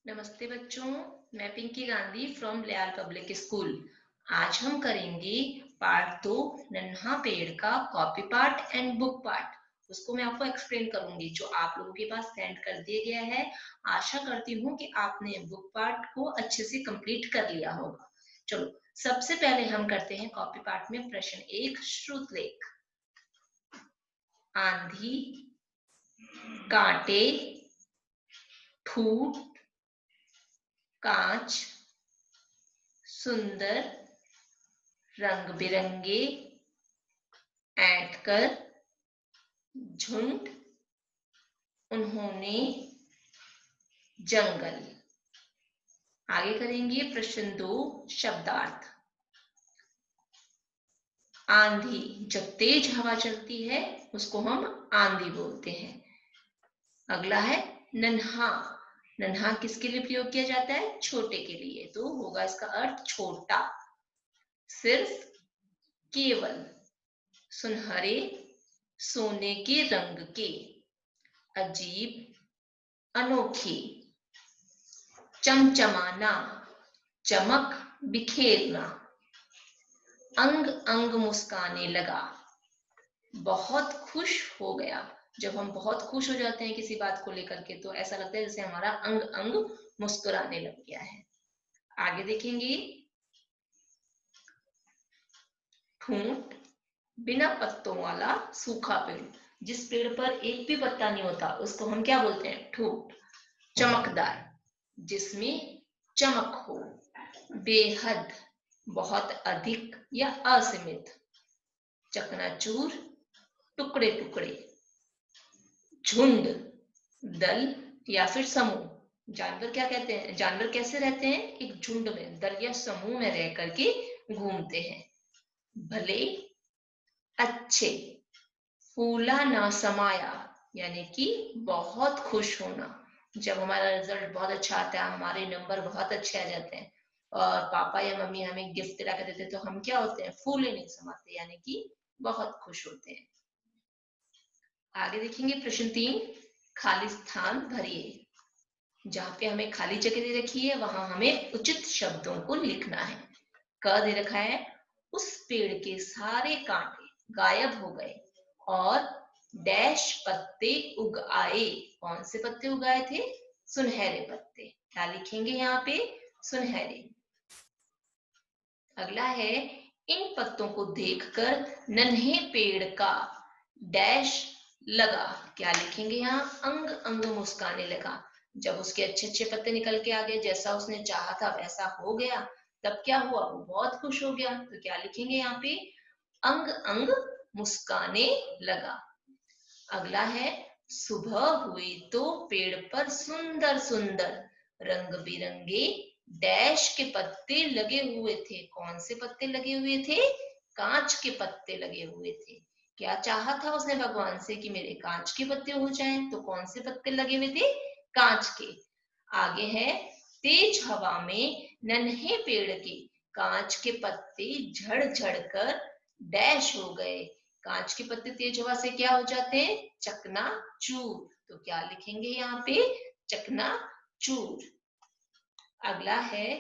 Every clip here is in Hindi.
नमस्ते बच्चों, मैं Pinky Gandhi from Lyall public school. आज हम करेंगे पार्ट 2 नन्हा पेड़ का copy part and book part. उसको मैं आपको एक्सप्लेन करूंगी जो आप लोगों के पास सेंड कर दिया गया है। आशा करती हूँ कि आपने बुक पार्ट को अच्छे से कंप्लीट कर लिया होगा। चलो, सबसे पहले हम करते हैं कॉपी पार्ट में प्रश्न 1 श्रुतलेख। आंधी, कांटे, ठूठ, कांच, सुंदर, रंग बिरंगे, ऐंठकर, झुंड, उन्होंने, जंगल। आगे करेंगे प्रश्न 2 शब्दार्थ। आंधी, जब तेज हवा चलती है उसको हम आंधी बोलते हैं। अगला है नन्हा। नन्हा किसके लिए प्रयोग किया जाता है? छोटे के लिए, तो होगा इसका अर्थ छोटा। सिर्फ, केवल, सुनहरे, सोने के रंग के, अजीब, अनोखी, चमचमाना, चमक, बिखेरना, अंग अंग मुस्काने लगा, बहुत खुश हो गया। जब हम बहुत खुश हो जाते हैं किसी बात को लेकर के तो ऐसा लगता है जैसे हमारा अंग अंग मुस्कुराने लग गया है। आगे देखेंगे ठूंठ, बिना पत्तों वाला सूखा पेड़। जिस पेड़ पर एक भी पत्ता नहीं होता उसको हम क्या बोलते हैं? ठूंठ। चमकदार, जिसमें चमक हो। बेहद, बहुत अधिक या असीमित। चकनाचूर, टुकड़े टुकड़े। झुंड, दल या फिर समूह। जानवर क्या कहते हैं? जानवर कैसे रहते हैं? एक झुंड में, दल या समूह में रह करके घूमते हैं। भले, अच्छे, फूला ना समाया, यानी कि बहुत खुश होना। जब हमारा रिजल्ट बहुत अच्छा आता है, हमारे नंबर बहुत अच्छे आ जाते हैं और पापा या मम्मी हमें गिफ्ट ला के देते हैं तो हम क्या होते हैं? फूले नहीं समाते, यानी कि बहुत खुश होते हैं। आगे देखेंगे प्रश्न 3 खाली स्थान भरिए। जहां पे हमें खाली जगह दे रखी है वहां हमें उचित शब्दों को लिखना है। क दे रखा है, उस पेड़ के सारे कांटे गायब हो गए और डैश पत्ते उग आए। कौन से पत्ते उग आए थे? सुनहरे पत्ते। क्या लिखेंगे यहाँ पे? सुनहरे। अगला है, इन पत्तों को देखकर नन्हे पेड़ का डैश लगा। क्या लिखेंगे यहाँ? अंग अंग मुस्काने लगा। जब उसके अच्छे अच्छे पत्ते निकल के आ गए, जैसा उसने चाहा था वैसा हो गया, तब क्या हुआ? वो बहुत खुश हो गया। तो क्या लिखेंगे यहाँ पे? अंग अंग मुस्काने लगा। अगला है, सुबह हुई तो पेड़ पर सुंदर सुंदर रंग बिरंगे डैश के पत्ते लगे हुए थे। कौन से पत्ते लगे हुए थे? कांच के पत्ते लगे हुए थे। क्या चाहा था उसने भगवान से कि मेरे कांच के पत्ते हो जाएं? तो कौन से पत्ते लगे हुए थे? कांच के। आगे है, तेज हवा में नन्हे पेड़ के कांच के पत्ते झड़ झड़ कर डैश हो गए। कांच के पत्ते तेज हवा से क्या हो जाते हैं? चकनाचूर। तो क्या लिखेंगे यहाँ पे? चकनाचूर। अगला है,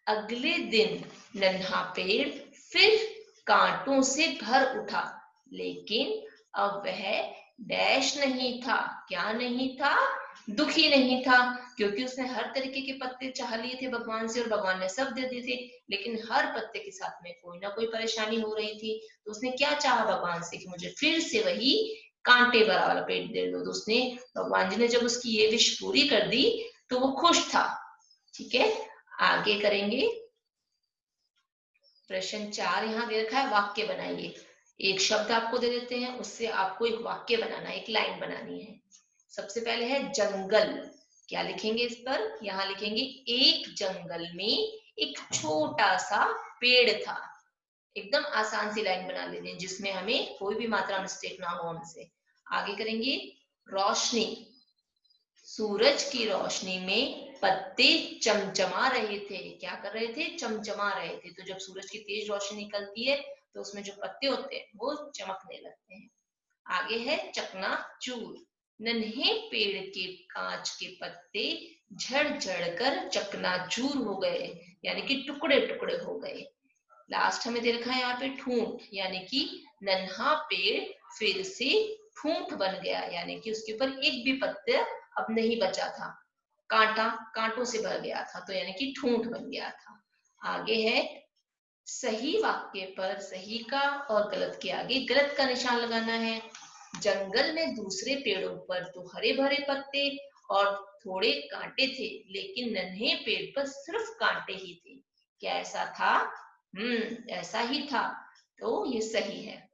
अगले दिन नन्हा पेड़ फिर कांटों से भर उठा, लेकिन अब वह डैश नहीं था। क्या नहीं था? दुखी नहीं था, क्योंकि उसने हर तरीके के पत्ते चाह लिए थे भगवान से और भगवान ने सब दे दिए थे, लेकिन हर पत्ते के साथ में कोई ना कोई परेशानी हो रही थी। तो उसने क्या चाहा भगवान से कि मुझे फिर से वही कांटे वाला पेड़ दे दो। तो उसने, भगवान जी ने जब उसकी ये विश पूरी कर दी तो वो खुश था। ठीक है, आगे करेंगे प्रश्न 4 यहाँ दे रखा है, वाक्य बनाइए। एक शब्द आपको दे देते हैं, उससे आपको एक वाक्य बनाना है, एक लाइन बनानी है। सबसे पहले है जंगल। क्या लिखेंगे इस पर? यहाँ लिखेंगे, एक जंगल में एक छोटा सा पेड़ था। एकदम आसान सी लाइन बना लेते हैं जिसमें हमें कोई भी मात्रा मिस्टेक ना हो हमसे। आगे करेंगे रोशनी। सूरज की रोशनी में पत्ते चमचमा रहे थे। क्या कर रहे थे? चमचमा रहे थे। तो जब सूरज की तेज रोशनी निकलती है तो उसमें जो पत्ते होते हैं वो चमकने लगते हैं। आगे है चकनाचूर। नन्हे पेड़ के कांच के पत्ते झड़ झड़ कर चकनाचूर हो गए, यानी कि टुकड़े टुकड़े हो गए। लास्ट हमें दे रखा है यहाँ पे ठूंठ, यानी कि नन्हा पेड़ फिर से ठूंठ बन गया, यानी कि उसके ऊपर एक भी पत्ता अब नहीं बचा था, कांटा कांटों से भर गया था, तो यानी कि ठूंठ बन गया था। आगे है सही वाक्य पर सही का और गलत के आगे गलत का निशान लगाना है। जंगल में दूसरे पेड़ों पर तो हरे भरे पत्ते और थोड़े कांटे थे, लेकिन नन्हे पेड़ पर सिर्फ कांटे ही थे। क्या ऐसा था? ऐसा ही था, तो ये सही है।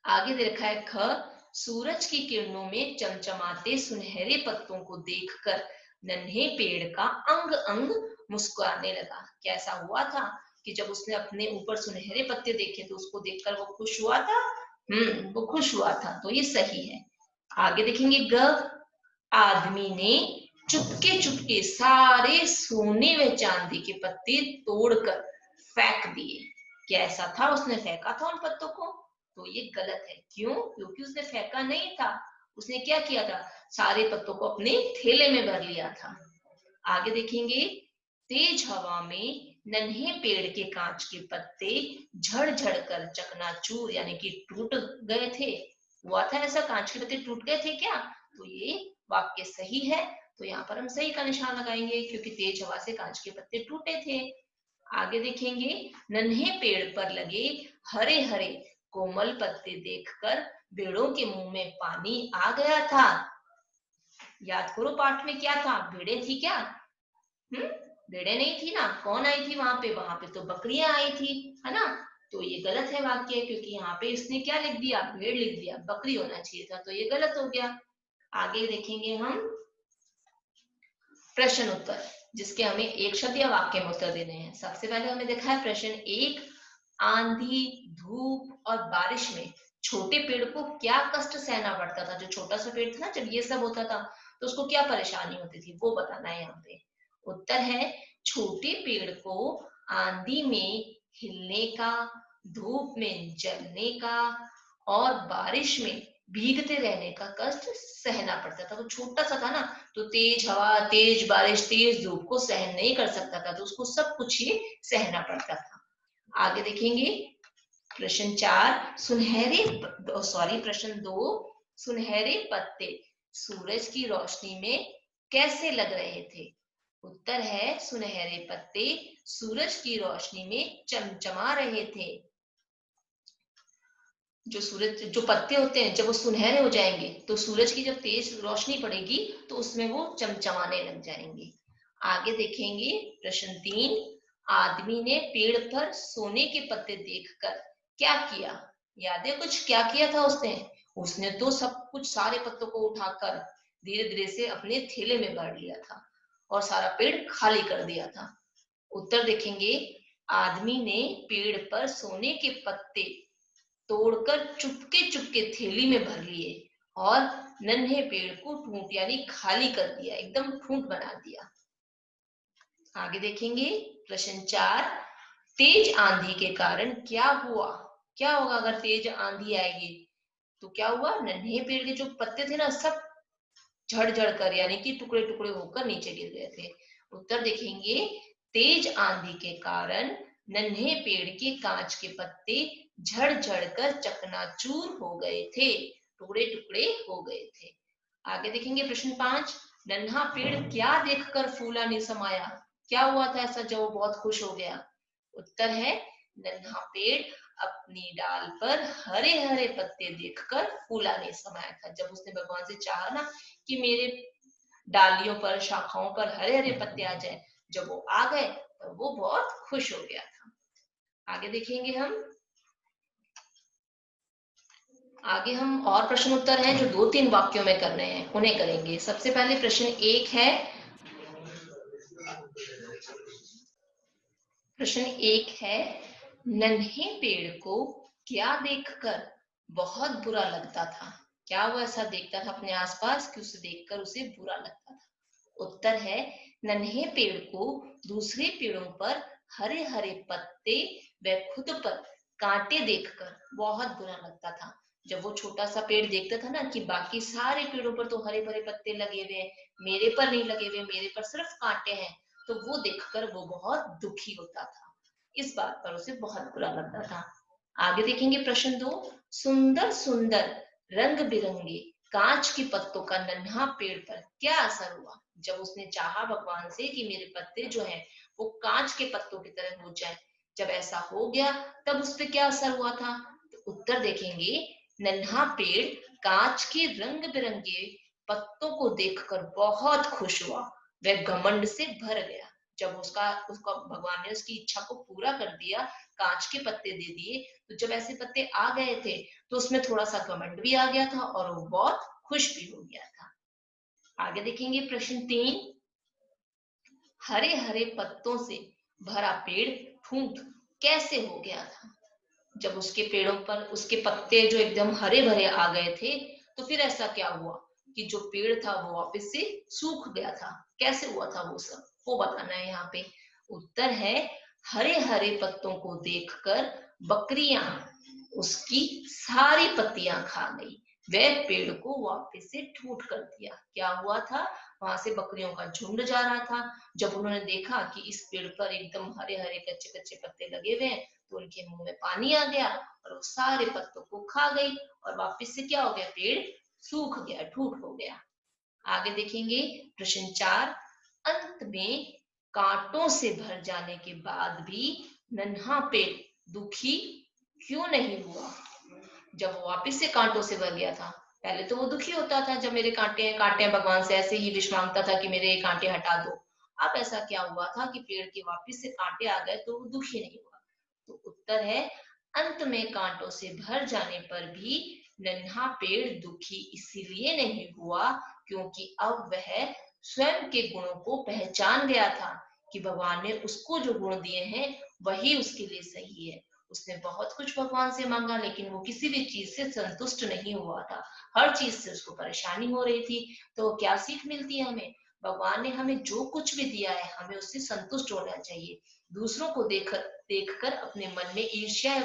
आगे दे रखा है ख, सूरज की किरणों में चमचमाते सुनहरे पत्तों को देखकर नन्हे पेड़ का अंग अंग मुस्कुराने लगा। कैसा हुआ था कि जब उसने अपने ऊपर सुनहरे पत्ते देखे तो उसको देखकर वो खुश हुआ था। वो खुश हुआ था, तो ये सही है। आगे देखेंगे ग, आदमी ने चुपके चुपके सारे सोने व चांदी के पत्ते तोड़कर फेंक दिए। कैसा था? उसने फेंका था उन पत्तों को, तो ये गलत है। क्यों? क्योंकि उसने फेंका नहीं था, उसने क्या किया था, सारे पत्तों को अपने थैले में भर लिया था। आगे देखेंगे, तेज हवा में नन्हे पेड़ के कांच के पत्ते झड़ झड़ कर चकनाचूर, यानी कि टूट गए थे। हुआ था ऐसा? कांच के पत्ते टूट गए थे क्या? तो ये वाक्य सही है, तो यहाँ पर हम सही का निशान लगाएंगे, क्योंकि तेज हवा से कांच के पत्ते टूटे थे। आगे देखेंगे, नन्हे पेड़ पर लगे हरे हरे कोमल पत्ते देखकर भेड़ों के मुंह में पानी आ गया था। याद करो पाठ में क्या था? भेड़ें थी क्या? भेड़ें नहीं थी ना। कौन आई थी वहां पे? वहां पे तो बकरियां आई थी, है ना। तो ये गलत है वाक्य, क्योंकि यहाँ पे इसने क्या लिख दिया? भेड़ लिख दिया, बकरी होना चाहिए था, तो ये गलत हो गया। आगे देखेंगे हम प्रश्न उत्तर, जिसके हमें एक शब्द या वाक्य में उत्तर देने हैं। सबसे पहले हमें देखा है प्रश्न एक, आंधी, धूप और बारिश में छोटे पेड़ को क्या कष्ट सहना पड़ता था? जो छोटा सा पेड़ था ना, जब ये सब होता था तो उसको क्या परेशानी होती थी, वो बताना है यहाँ पे। उत्तर है, छोटे पेड़ को आंधी में हिलने का, धूप में जलने का और बारिश में भीगते रहने का कष्ट सहना पड़ता था। वो छोटा सा था ना, तो तेज हवा, तेज बारिश, तेज धूप को सहन नहीं कर सकता था, तो उसको सब कुछ ही सहना पड़ता था। आगे देखेंगे प्रश्न चार, प्रश्न दो, सुनहरे पत्ते सूरज की रोशनी में कैसे लग रहे थे? उत्तर है, सुनहरे पत्ते सूरज की रोशनी में चमचमा रहे थे। जो पत्ते होते हैं, जब वो सुनहरे हो जाएंगे तो सूरज की जब तेज रोशनी पड़ेगी तो उसमें वो चमचमाने लग जाएंगे। आगे देखेंगे प्रश्न तीन, आदमी ने पेड़ पर सोने के पत्ते देखकर क्या किया? याद है कुछ? क्या किया था उसने? उसने तो सब कुछ, सारे पत्तों को उठाकर धीरे धीरे से अपने थैले में भर लिया था और सारा पेड़ खाली कर दिया था। उत्तर देखेंगे, आदमी ने पेड़ पर सोने के पत्ते तोड़कर चुपके चुपके थैली में भर लिए और नन्हे पेड़ को ठूंठ, यानी खाली कर दिया, एकदम ठूंठ बना दिया। आगे देखेंगे प्रश्न चार, तेज आंधी के कारण क्या हुआ? क्या होगा अगर तेज आंधी आएगी? तो क्या हुआ? नन्हे पेड़ के जो पत्ते थे ना, सब झड़ झड़ कर, यानी कि टुकड़े टुकड़े होकर नीचे गिर गए थे। उत्तर देखेंगे, तेज आंधी के कारण नन्हे पेड़ के कांच के पत्ते झड़ झड़ कर चकनाचूर हो गए थे, टुकड़े टुकड़े हो गए थे। आगे देखेंगे प्रश्न पांच, नन्हा पेड़ क्या देखकर फूला नहीं समाया? क्या हुआ था ऐसा जो बहुत खुश हो गया? उत्तर है, नन्हा पेड़ अपनी डाल पर हरे हरे पत्ते देखकर फूला नहीं समाया था। जब उसने भगवान से चाहा ना कि मेरे डालियों पर, शाखाओं पर हरे हरे पत्ते आ जाए, जब वो आ गए तो वो बहुत खुश हो गया था। आगे देखेंगे हम और प्रश्न उत्तर हैं जो 2-3 वाक्यों में करने हैं, उन्हें करेंगे। सबसे पहले प्रश्न एक है, नन्हे पेड़ को क्या देखकर बहुत बुरा लगता था? क्या वो ऐसा देखता था अपने आसपास कि उसे देखकर उसे बुरा लगता था? उत्तर है, नन्हे पेड़ को दूसरे पेड़ों पर हरे हरे पत्ते व खुद पर कांटे देखकर बहुत बुरा लगता था। जब वो छोटा सा पेड़ देखता था ना कि बाकी सारे पेड़ों पर तो हरे भरे पत्ते लगे हुए हैं, मेरे पर नहीं लगे हुए, मेरे पर सिर्फ कांटे हैं, तो वो देखकर वो बहुत दुखी होता था। इस बात पर उसे बहुत बुरा लगता था। आगे देखेंगे प्रश्न 2। सुंदर सुंदर रंग बिरंगे कांच के पत्तों का नन्हा पेड़ पर क्या असर हुआ? जब उसने चाहा भगवान से कि मेरे पत्ते जो हैं वो कांच के पत्तों की तरह हो जाए, जब ऐसा हो गया तब उस पर क्या असर हुआ था? तो उत्तर देखेंगे, नन्हा पेड़ कांच के रंग बिरंगे पत्तों को देखकर बहुत खुश हुआ। वह घमंड से भर गया। जब उसका उसका भगवान ने उसकी इच्छा को पूरा कर दिया, कांच के पत्ते दे दिए, तो जब ऐसे पत्ते आ गए थे तो उसमें थोड़ा सा घमंड भी आ गया था और वो बहुत खुश भी हो गया था। आगे देखेंगे प्रश्न 3। हरे हरे पत्तों से भरा पेड़ ठूंठ कैसे हो गया था? जब उसके पेड़ों पर उसके पत्ते जो एकदम हरे भरे आ गए थे, तो फिर ऐसा क्या हुआ कि जो पेड़ था वो वापस से सूख गया था? कैसे हुआ था वो सब, वो बताना है यहाँ पे। उत्तर है, हरे हरे पत्तों को देखकर बकरियां उसकी सारी पत्तियां खा गई। वह पेड़ को वापस से ठूंठ कर दिया। क्या हुआ था? वहां से बकरियों का झुंड जा रहा था। जब उन्होंने देखा कि इस पेड़ पर एकदम हरे हरे कच्चे कच्चे पत्ते लगे हुए हैं, तो उनके मुंह में पानी आ गया और वो सारे पत्तों को खा गई और वापस से क्या हो गया? पेड़ सूख गया, ठूठ हो गया। आगे देखेंगे प्रश्न 4। अंत में कांटों से भर जाने के बाद भी नन्हा पेड़ दुखी क्यों नहीं हुआ? जब वो वापस से कांटों से भर गया था, पहले तो वो दुखी होता था, जब मेरे कांटे हैं, भगवान से ऐसे ही विश मांगता था कि मेरे कांटे हटा दो। अब ऐसा क्या हुआ था कि पेड़ के वापस से कांटे आ गए तो वो दुखी नहीं हुआ? तो उत्तर है, अंत में कांटों से भर जाने पर भी नन्हा पेड़ दुखी इसीलिए नहीं हुआ क्योंकि अब वह स्वयं के गुणों को पहचान गया था कि भगवान ने उसको जो गुण दिए हैं वही उसके लिए सही है। उसने बहुत कुछ भगवान से मांगा, लेकिन वो किसी भी चीज से संतुष्ट नहीं हुआ था। हर चीज से उसको परेशानी हो रही थी। तो क्या सीख मिलती है हमें? भगवान ने हमें जो कुछ भी दिया है, हमें उससे संतुष्ट होना चाहिए। दूसरों को देखकर अपने मन में ईर्ष्या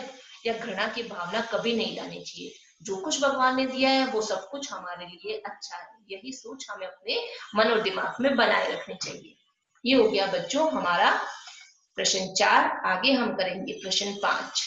या घृणा की भावना कभी नहीं लानी चाहिए। जो कुछ भगवान ने दिया है वो सब कुछ हमारे लिए अच्छा है, यही सोच हमें अपने मन और दिमाग में बनाए रखनी चाहिए। ये हो गया बच्चों हमारा प्रश्न 4। आगे हम करेंगे प्रश्न 5।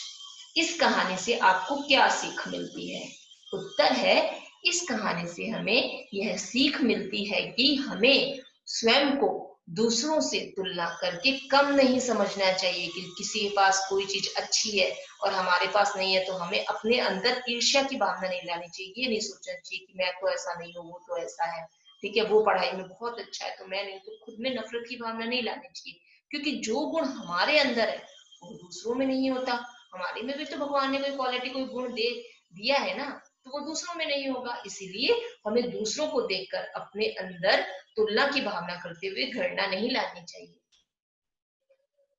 इस कहानी से आपको क्या सीख मिलती है? उत्तर है, इस कहानी से हमें यह सीख मिलती है कि हमें स्वयं को दूसरों से तुलना करके कम नहीं समझना चाहिए कि किसी के पास कोई चीज अच्छी है और हमारे पास नहीं है, तो हमें अपने अंदर ईर्ष्या की भावना नहीं लानी चाहिए। ये नहीं सोचना चाहिए कि मैं तो ऐसा नहीं हूँ, वो तो ऐसा है, ठीक है, वो पढ़ाई में बहुत अच्छा है तो मैं नहीं। तो खुद में नफरत की भावना नहीं लानी चाहिए, क्योंकि जो गुण हमारे अंदर है वो दूसरों में नहीं होता। हमारे में भी तो भगवान ने कोई क्वालिटी, कोई गुण दे दिया है ना, तो वो दूसरों में नहीं होगा। इसीलिए हमें दूसरों को देखकर अपने अंदर तुलना की भावना करते हुए घृणा नहीं लानी चाहिए।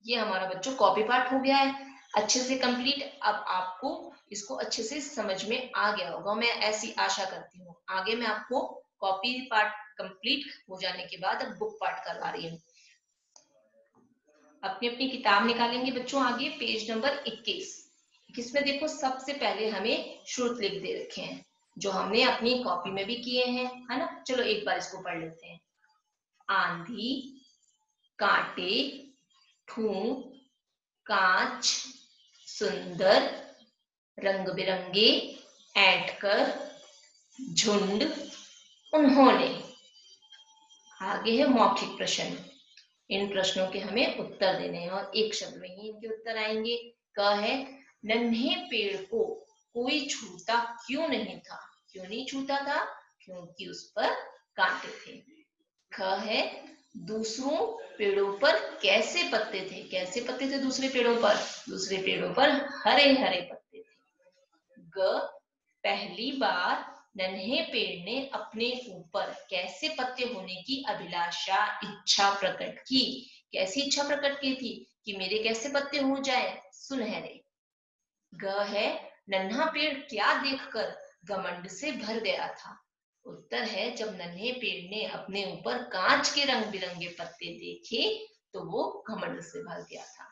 ये हमारा बच्चों कॉपी पार्ट हो गया है अच्छे से कंप्लीट। अब आपको इसको अच्छे से समझ में आ गया होगा, मैं ऐसी आशा करती हूँ। आगे मैं आपको कॉपी पार्ट कंप्लीट हो जाने के बाद अब बुक पार्ट करवा रही हूँ। अपनी अपनी किताब निकालेंगे बच्चों, आगे पेज नंबर 21। इसमें देखो सबसे पहले हमें श्रुत लिख दे रखे हैं, जो हमने अपनी कॉपी में भी किए हैं, है ना। चलो एक बार इसको पढ़ लेते हैं। आंधी, कांटे, ठूंठ, कांच, सुंदर, रंग बिरंगे, ऐंठकर, झुंड, उन्होंने। आगे है मौखिक प्रश्न। इन प्रश्नों के हमें उत्तर देने हैं और एक शब्द में ही इनके उत्तर आएंगे। क है, नन्हे पेड़ को कोई छूता क्यों नहीं था? क्यों नहीं छूता था? क्योंकि उस पर कांटे थे। ख है, दूसरों पेड़ों पर कैसे पत्ते थे? कैसे पत्ते थे दूसरे पेड़ों पर? दूसरे पेड़ों पर हरे हरे पत्ते थे। ग, पहली बार नन्हे पेड़ ने अपने ऊपर कैसे पत्ते होने की अभिलाषा, इच्छा प्रकट की? कैसी इच्छा प्रकट की थी? कि मेरे कैसे पत्ते हो जाए? सुनहरे। ग है, नन्हा पेड़ क्या देखकर घमंड से भर गया था? उत्तर है, जब नन्हे पेड़ ने अपने ऊपर कांच के रंग बिरंगे पत्ते देखे तो वो घमंड से भर गया था।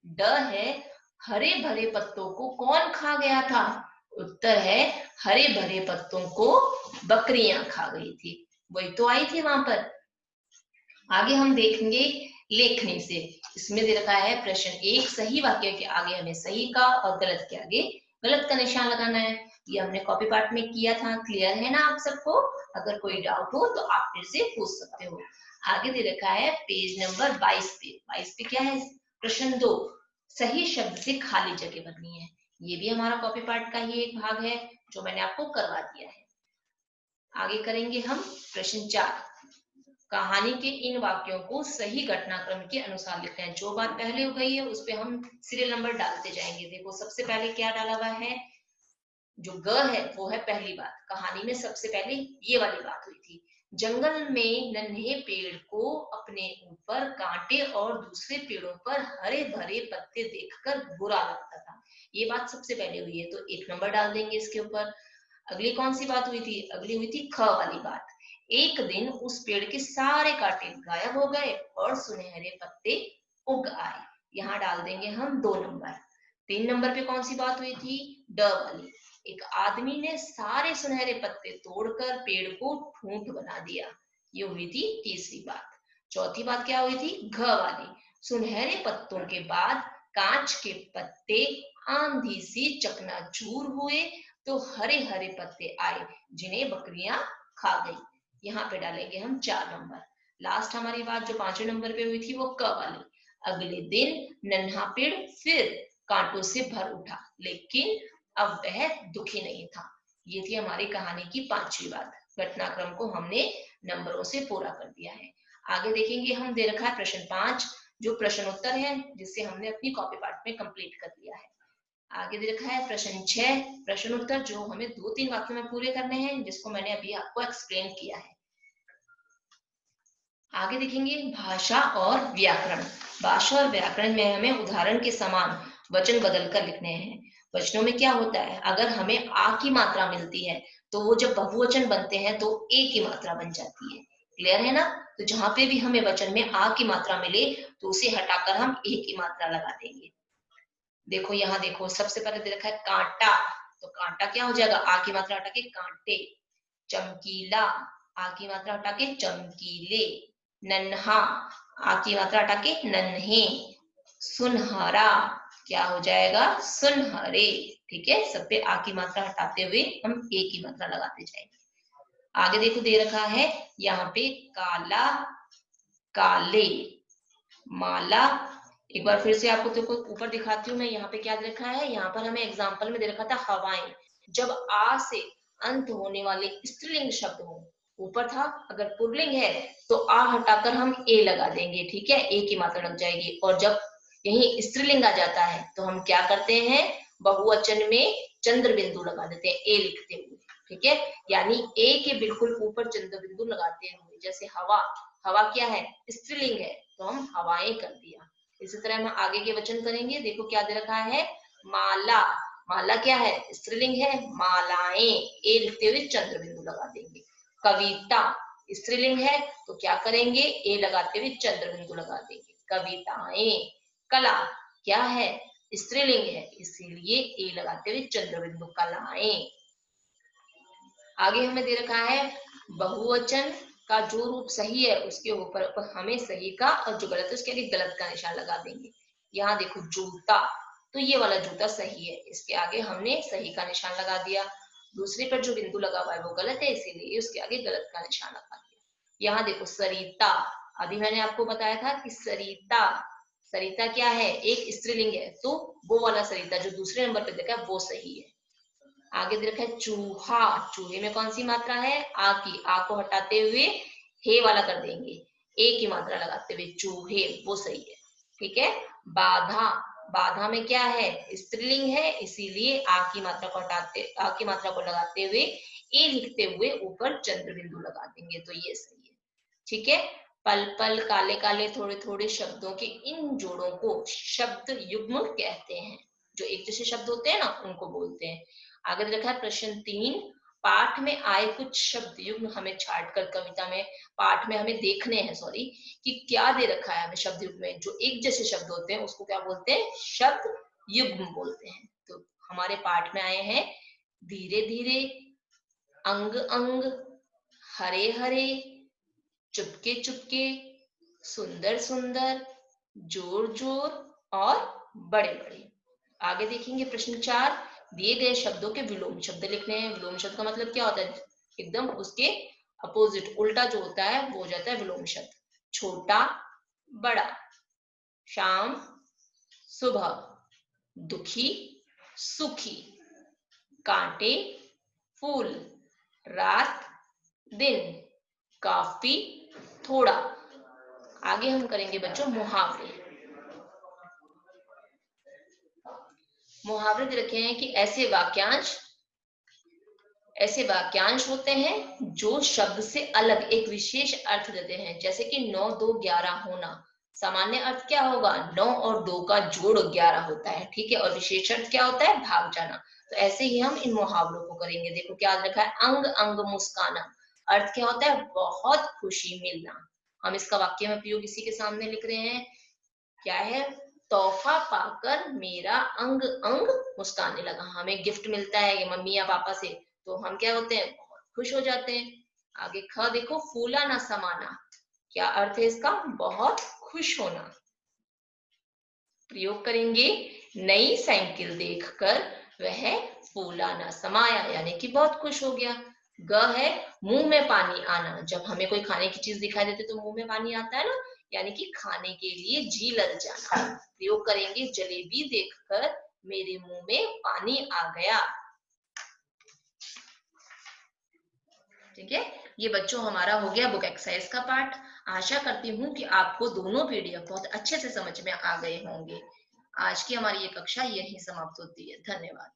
ड है, हरे भरे पत्तों को कौन खा गया था? उत्तर है हरे भरे पत्तों को बकरियां खा गई थी, वही तो आई थी वहां पर। आगे हम देखेंगे लेखनी से। इसमें दे रखा है प्रश्न एक, सही वाक्य के आगे हमें सही का और गलत के आगे गलत का निशान लगाना है। ये हमने कॉपी पार्ट में किया था, क्लियर है ना आप सबको? अगर कोई डाउट हो तो आप मेरे से पूछ सकते हो। आगे दे रखा है पेज नंबर 22 पे। 22 पे क्या है? प्रश्न 2, सही शब्द से खाली जगह भरनी है। ये भी हमारा कॉपी पार्ट का ही एक भाग है जो मैंने आपको करवा दिया है। आगे करेंगे हम प्रश्न 4, कहानी के इन वाक्यों को सही घटनाक्रम के अनुसार लिखते हैं। जो बात पहले हो गई है उस पे हम सीरियल नंबर डालते जाएंगे। देखो सबसे पहले क्या डाला हुआ है, जो ग है वो है पहली बात। कहानी में सबसे पहले ये वाली बात हुई थी, जंगल में नन्हे पेड़ को अपने ऊपर कांटे और दूसरे पेड़ों पर हरे भरे पत्ते देखकर बुरा लगता था। ये बात सबसे पहले हुई है तो 1 नंबर डाल देंगे इसके ऊपर। अगली कौन सी बात हुई थी? अगली हुई थी ख वाली बात, एक दिन उस पेड़ के सारे कांटे गायब हो गए और सुनहरे पत्ते उग आए। यहाँ डाल देंगे हम 2 नंबर। 3 नंबर पे कौन सी बात हुई थी? ड वाली, एक आदमी ने सारे सुनहरे पत्ते तोड़कर पेड़ को ठूंठ बना दिया। ये हुई थी तीसरी बात। चौथी बात क्या हुई थी? घ वाली, सुनहरे पत्तों के बाद कांच के पत्ते आंधी से चकनाचूर हुए तो हरे हरे पत्ते आए जिन्हें बकरियां खा गई। यहाँ पे डालेंगे हम 4 नंबर। लास्ट हमारी बात जो 5वें नंबर पे हुई थी वो क वाली, अगले दिन नन्हा पेड़ फिर कांटों से भर उठा लेकिन अब वह दुखी नहीं था। ये थी हमारी कहानी की 5वीं बात। घटनाक्रम को हमने नंबरों से पूरा कर दिया है। आगे देखेंगे हम, दे रखा है प्रश्न 5 जो प्रश्न उत्तर है जिससे हमने अपनी कॉपी पार्ट में कंप्लीट कर दिया है। आगे दे रखा है प्रश्न 6 प्रश्न उत्तर जो हमें 2-3 वाक्यों में पूरे करने हैं जिसको मैंने अभी आपको एक्सप्लेन किया है। आगे देखेंगे भाषा और व्याकरण। भाषा और व्याकरण में हमें उदाहरण के समान वचन बदल कर लिखने हैं। वचनों में क्या होता है, अगर हमें आ की मात्रा मिलती है तो वो जब बहुवचन बनते हैं तो ए की मात्रा बन जाती है। क्लियर है ना? तो जहां पे भी हमें वचन में आ की मात्रा मिले तो उसे हटाकर हम ए की मात्रा लगा देंगे। देखो यहाँ देखो सबसे पहले दे रखा है कांटा, तो कांटा क्या हो जाएगा? आ की मात्रा हटा के कांटे। चमकीला, आ की मात्रा हटा के चमकीले। नन्हा, आ की मात्रा हटा के नन्हे। सुनहरा क्या हो जाएगा? सुनहरे। ठीक है, सब पे आ की मात्रा हटाते हुए हम ए की मात्रा लगाते जाएंगे। आगे देखो दे रखा है यहाँ पे काला, काले, माला। एक बार फिर से आपको देखो ऊपर दिखाती हूँ मैं, यहाँ पे क्या दे रखा है, यहाँ पर हमें एग्जाम्पल में दे रखा था हवाएं। जब आ से अंत होने वाले स्त्रीलिंग शब्द हो, ऊपर था अगर पुल्लिंग है तो आ हटाकर हम ए लगा देंगे। ठीक है, ए की मात्रा लग जाएगी। और जब यही स्त्रीलिंग आ जाता है तो हम क्या करते हैं, बहुवचन में चंद्र बिंदु लगा देते हैं ए लिखते हुए। ठीक है, यानी ए के बिल्कुल ऊपर चंद्र बिंदु लगाते हुए। जैसे हवा, हवा क्या है? स्त्रीलिंग है तो हम हवाएं कर दिया। इसी तरह हम आगे के वचन करेंगे। देखो क्या दे रखा है, माला, माला क्या है? स्त्रीलिंग है, मालाएं, ए लिखते हुए चंद्र बिंदु लगा देंगे। कविता स्त्रीलिंग है तो क्या करेंगे, ए लगाते हुए चंद्र बिंदु लगा देंगे, कविताएं। कला क्या है? स्त्रीलिंग है इसीलिए ए लगाते हुए चंद्र बिंदु, कलाएं। आगे हमें दे रखा है बहुवचन का जो रूप सही है उसके ऊपर हमें सही का और जो गलत है उसके आगे गलत का निशान लगा देंगे। यहाँ देखो जूता, तो ये वाला जूता सही है, इसके आगे हमने सही का निशान लगा दिया। दूसरे पर जो बिंदु लगा हुआ है वो गलत है इसीलिए उसके आगे गलत का निशान लगा दिया। यहाँ देखो सरिता, अभी मैंने आपको बताया था कि सरिता, सरिता क्या है? एक स्त्रीलिंग है तो वो वाला सरिता जो दूसरे नंबर पे देखा है वो सही है। आगे दे रखा है चूहा, चूहे में कौन सी मात्रा है? आ की, आ को हटाते हुए हे वाला कर देंगे, ए की मात्रा लगाते हुए चूहे, वो सही है। ठीक है, बाधा, बाधा में क्या है? स्त्रीलिंग है इसीलिए आ की मात्रा को हटाते, आ की मात्रा को लगाते हुए ए लिखते हुए ऊपर चंद्र बिंदु लगा देंगे तो ये सही है। ठीक है, पल पल, काले काले, थोड़े थोड़े शब्दों के इन जोड़ों को शब्द युग्म कहते हैं। जो एक जैसे शब्द होते हैं ना उनको बोलते हैं। आगे रखा है प्रश्न 3, पाठ में आए कुछ शब्द युग्म हमें छाट कर कविता में, पाठ में हमें देखने हैं, सॉरी, कि क्या दे रखा है हमें शब्द युग्म में। जो एक जैसे शब्द होते हैं उसको क्या बोलते हैं? शब्द युग्म बोलते हैं। तो हमारे पाठ में आए हैं धीरे धीरे, अंग अंग, हरे हरे, चुपके चुपके, सुंदर सुंदर, जोर जोर और बड़े बड़े। आगे देखेंगे प्रश्न 4। दिए गए शब्दों के विलोम शब्द लिखने हैं। विलोम शब्द का मतलब क्या होता है? एकदम उसके अपोजिट, उल्टा जो होता है वो हो जाता है विलोम शब्द। छोटा, बड़ा, शाम, सुबह, दुखी, सुखी, कांटे, फूल, रात, दिन, काफी, थोड़ा। आगे हम करेंगे बच्चों मुहावरे। मुहावरे दे रखे हैं कि ऐसे वाक्यांश होते हैं जो शब्द से अलग एक विशेष अर्थ देते हैं। जैसे कि 9 2 11 होना, सामान्य अर्थ क्या होगा? 9 और 2 का जोड़ 11 होता है, ठीक है। और विशेष अर्थ क्या होता है? भाग जाना। तो ऐसे ही हम इन मुहावरों को करेंगे। देखो क्या लिखा है, अंग अंग मुस्काना, अर्थ क्या होता है? बहुत खुशी मिलना। हम इसका वाक्य में प्रयोग इसी के सामने लिख रहे हैं। क्या है? तोहफा पाकर मेरा अंग अंग मुस्काने लगा। हमें गिफ्ट मिलता है ये मम्मी या पापा से, तो हम क्या होते हैं? बहुत खुश हो जाते हैं। आगे ख देखो, फूला ना समाना, क्या अर्थ है इसका? बहुत खुश होना। प्रयोग करेंगे, नई साइकिल देखकर वह फूला ना समाया, यानी कि बहुत खुश हो गया। ग है, मुंह में पानी आना, जब हमें कोई खाने की चीज दिखाई देती तो मुंह में पानी आता है ना, यानी कि खाने के लिए जी लग जाना। प्रयोग करेंगे, जलेबी देखकर मेरे मुंह में पानी आ गया। ठीक है, ये बच्चों हमारा हो गया बुक एक्सरसाइज का पार्ट। आशा करती हूँ कि आपको दोनों पीडीएफ बहुत अच्छे से समझ में आ गए होंगे। आज की हमारी ये कक्षा यहीं समाप्त होती है। धन्यवाद।